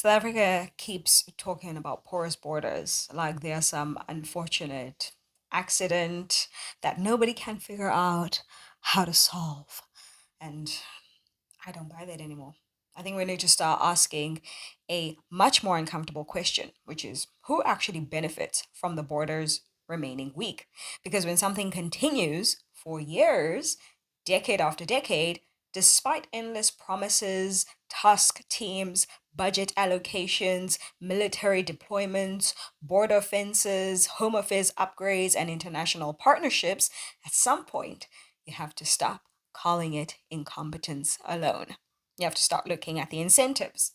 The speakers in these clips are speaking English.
South Africa keeps talking about porous borders like there's some unfortunate accident that nobody can figure out how to solve. And I don't buy that anymore. I think we need to start asking a much more uncomfortable question, which is who actually benefits from the borders remaining weak? Because when something continues for years, decade after decade, despite endless promises, task teams, budget allocations, military deployments, border fences, home affairs upgrades, and international partnerships, at some point, you have to stop calling it incompetence alone. You have to start looking at the incentives.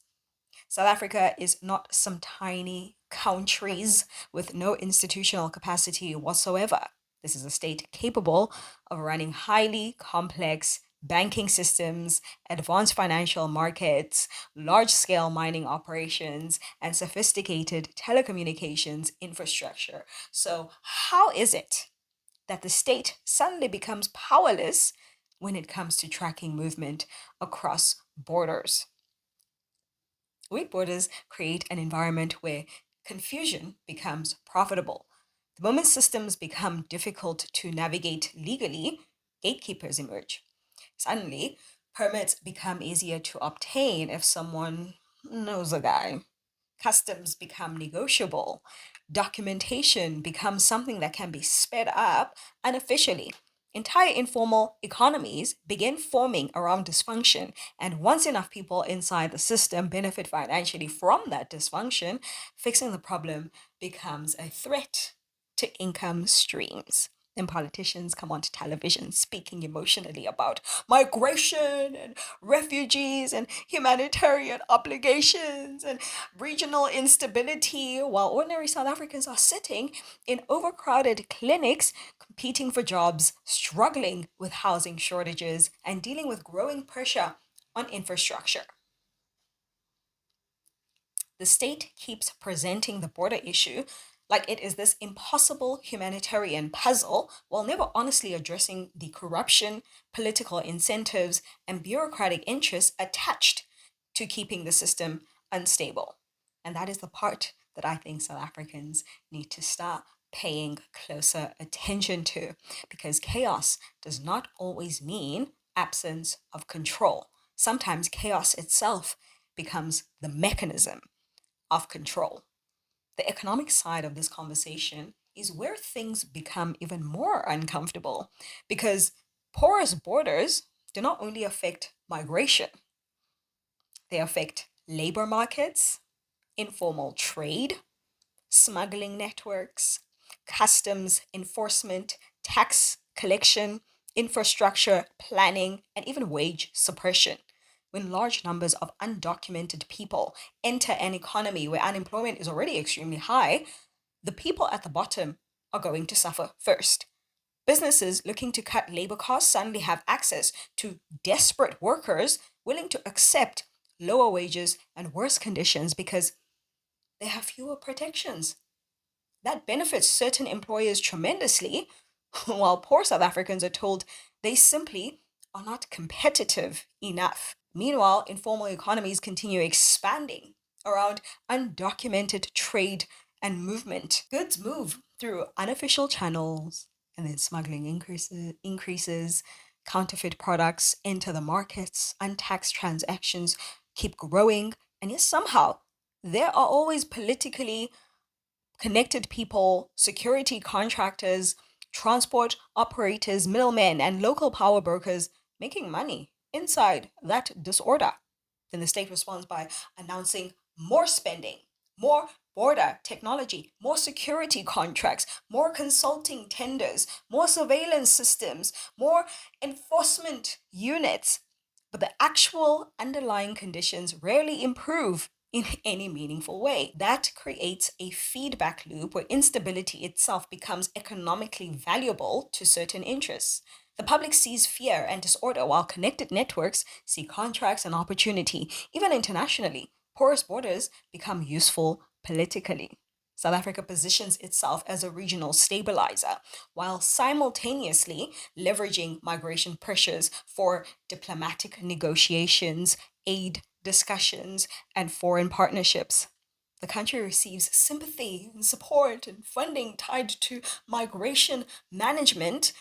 South Africa is not some tiny countries with no institutional capacity whatsoever. This is a state capable of running highly complex banking systems, advanced financial markets, large scale mining operations, and sophisticated telecommunications infrastructure. So, how is it that the state suddenly becomes powerless when it comes to tracking movement across borders? Weak borders create an environment where confusion becomes profitable. The moment systems become difficult to navigate legally, gatekeepers emerge. Suddenly, permits become easier to obtain if someone knows a guy. Customs become negotiable. Documentation becomes something that can be sped up unofficially. Entire informal economies begin forming around dysfunction, and once enough people inside the system benefit financially from that dysfunction, fixing the problem becomes a threat to income streams. And politicians come onto television speaking emotionally about migration and refugees and humanitarian obligations and regional instability, while ordinary South Africans are sitting in overcrowded clinics, competing for jobs, struggling with housing shortages, and dealing with growing pressure on infrastructure. The state keeps presenting the border issue like it is this impossible humanitarian puzzle while never honestly addressing the corruption, political incentives, and bureaucratic interests attached to keeping the system unstable. And that is the part that I think South Africans need to start paying closer attention to because chaos does not always mean absence of control. Sometimes chaos itself becomes the mechanism of control. The economic side of this conversation is where things become even more uncomfortable because porous borders do not only affect migration, they affect labor markets, informal trade, smuggling networks, customs enforcement, tax collection, infrastructure planning, and even wage suppression. When large numbers of undocumented people enter an economy where unemployment is already extremely high, the people at the bottom are going to suffer first. Businesses looking to cut labor costs suddenly have access to desperate workers willing to accept lower wages and worse conditions because they have fewer protections. That benefits certain employers tremendously, while poor South Africans are told they simply are not competitive enough. Meanwhile, informal economies continue expanding around undocumented trade and movement. Goods move through unofficial channels, and then smuggling increases, counterfeit products enter the markets, untaxed transactions keep growing, and yet somehow there are always politically connected people, security contractors, transport operators, middlemen, and local power brokers making money inside that disorder. Then the state responds by announcing more spending, more border technology, more security contracts, more consulting tenders, more surveillance systems, more enforcement units. But the actual underlying conditions rarely improve in any meaningful way. That creates a feedback loop where instability itself becomes economically valuable to certain interests. The public sees fear and disorder while connected networks see contracts and opportunity. Even internationally, porous borders become useful politically. South Africa positions itself as a regional stabilizer while simultaneously leveraging migration pressures for diplomatic negotiations, aid discussions, and foreign partnerships. The country receives sympathy and support and funding tied to migration management,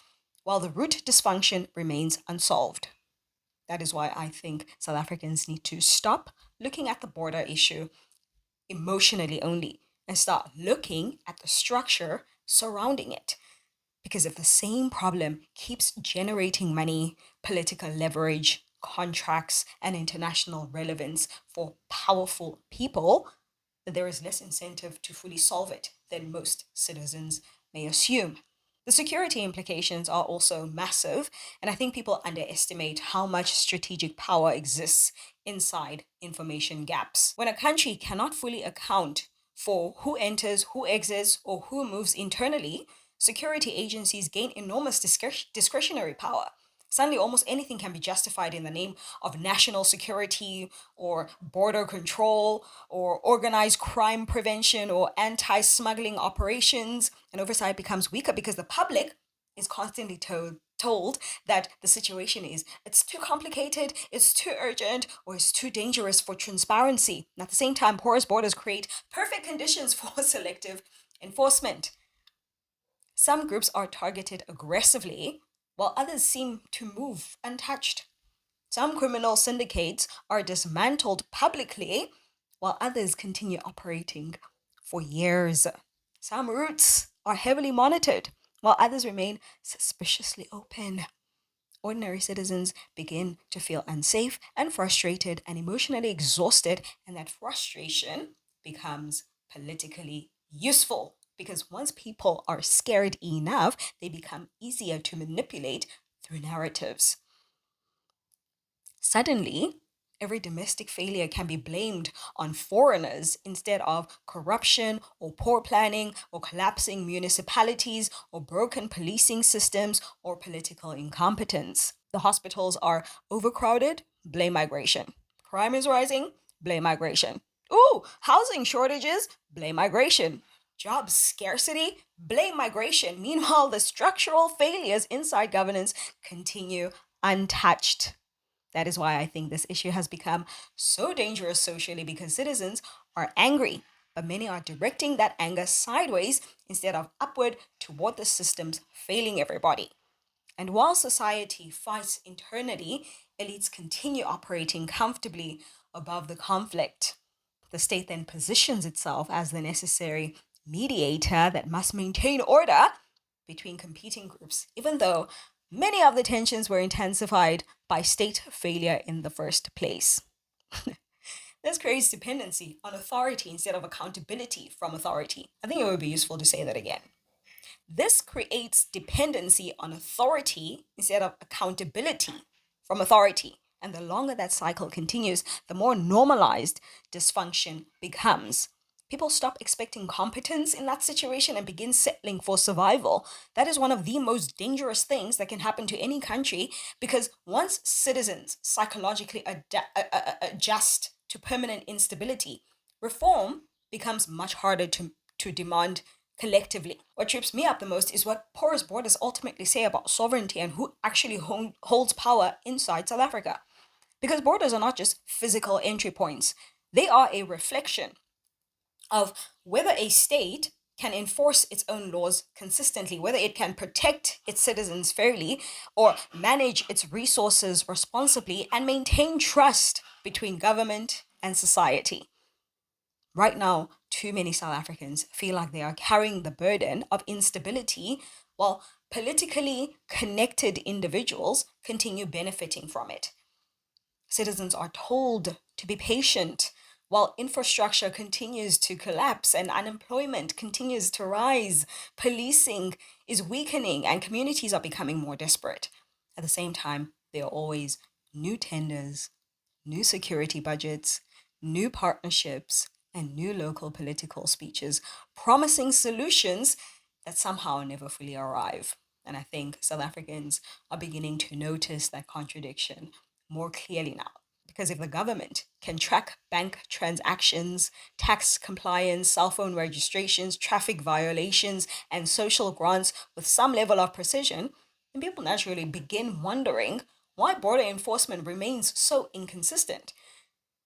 while the root dysfunction remains unsolved. That is why I think South Africans need to stop looking at the border issue emotionally only and start looking at the structure surrounding it. Because if the same problem keeps generating money, political leverage, contracts, and international relevance for powerful people, then there is less incentive to fully solve it than most citizens may assume. The security implications are also massive, and I think people underestimate how much strategic power exists inside information gaps. When a country cannot fully account for who enters, who exits, or who moves internally, security agencies gain enormous discretionary power. Suddenly, almost anything can be justified in the name of national security or border control or organized crime prevention or anti smuggling operations. And oversight becomes weaker because the public is constantly told that the situation is it's too complicated, it's too urgent, or it's too dangerous for transparency. And at the same time, porous borders create perfect conditions for selective enforcement. Some groups are targeted aggressively, while others seem to move untouched. Some criminal syndicates are dismantled publicly, while others continue operating for years. Some routes are heavily monitored, while others remain suspiciously open. Ordinary citizens begin to feel unsafe and frustrated and emotionally exhausted, and that frustration becomes politically useful because once people are scared enough, they become easier to manipulate through narratives. Suddenly, every domestic failure can be blamed on foreigners instead of corruption or poor planning or collapsing municipalities or broken policing systems or political incompetence. The hospitals are overcrowded, blame migration. Crime is rising, blame migration. Ooh, housing shortages, blame migration. Job scarcity, blame migration. Meanwhile, the structural failures inside governance continue untouched. That is why I think this issue has become so dangerous socially because citizens are angry, but many are directing that anger sideways instead of upward toward the systems failing everybody. And while society fights internally, elites continue operating comfortably above the conflict. The state then positions itself as the necessary mediator that must maintain order between competing groups, even though many of the tensions were intensified by state failure in the first place. This creates dependency on authority instead of accountability from authority. I think it would be useful to say that again. This creates dependency on authority instead of accountability from authority. And the longer that cycle continues, the more normalized dysfunction becomes. People stop expecting competence in that situation and begin settling for survival. That is one of the most dangerous things that can happen to any country because once citizens psychologically adjust to permanent instability, reform becomes much harder to demand collectively. What trips me up the most is what porous borders ultimately say about sovereignty and who actually holds power inside South Africa. Because borders are not just physical entry points, they are a reflection of whether a state can enforce its own laws consistently, whether it can protect its citizens fairly or manage its resources responsibly and maintain trust between government and society. Right now, too many South Africans feel like they are carrying the burden of instability while politically connected individuals continue benefiting from it. Citizens are told to be patient while infrastructure continues to collapse and unemployment continues to rise. Policing is weakening and communities are becoming more desperate. At the same time, there are always new tenders, new security budgets, new partnerships, and new local political speeches promising solutions that somehow never fully arrive. And I think South Africans are beginning to notice that contradiction more clearly now. Because if the government can track bank transactions, tax compliance, cell phone registrations, traffic violations, and social grants with some level of precision, then people naturally begin wondering why border enforcement remains so inconsistent.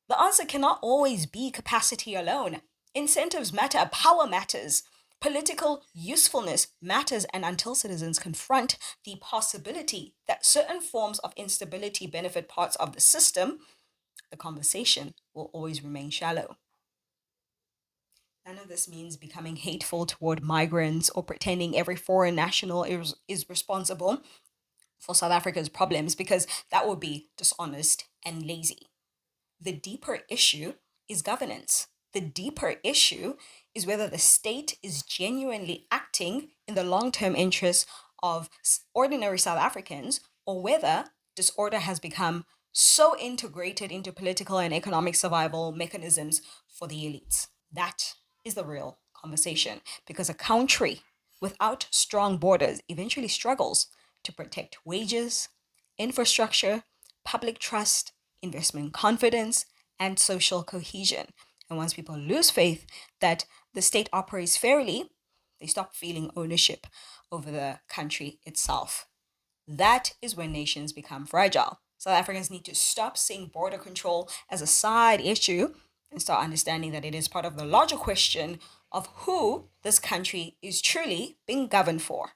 The answer cannot always be capacity alone. Incentives matter, power matters, political usefulness matters, and until citizens confront the possibility that certain forms of instability benefit parts of the system, the conversation will always remain shallow. None of this means becoming hateful toward migrants or pretending every foreign national is responsible for South Africa's problems, because that would be dishonest and lazy. The deeper issue is governance. The deeper issue is whether the state is genuinely acting in the long term interests of ordinary South Africans, or whether disorder has become so integrated into political and economic survival mechanisms for the elites. That is the real conversation, because a country without strong borders eventually struggles to protect wages, infrastructure, public trust, investment confidence, and social cohesion. And once people lose faith that the state operates fairly, they stop feeling ownership over the country itself. That is when nations become fragile. South Africans need to stop seeing border control as a side issue and start understanding that it is part of the larger question of who this country is truly being governed for.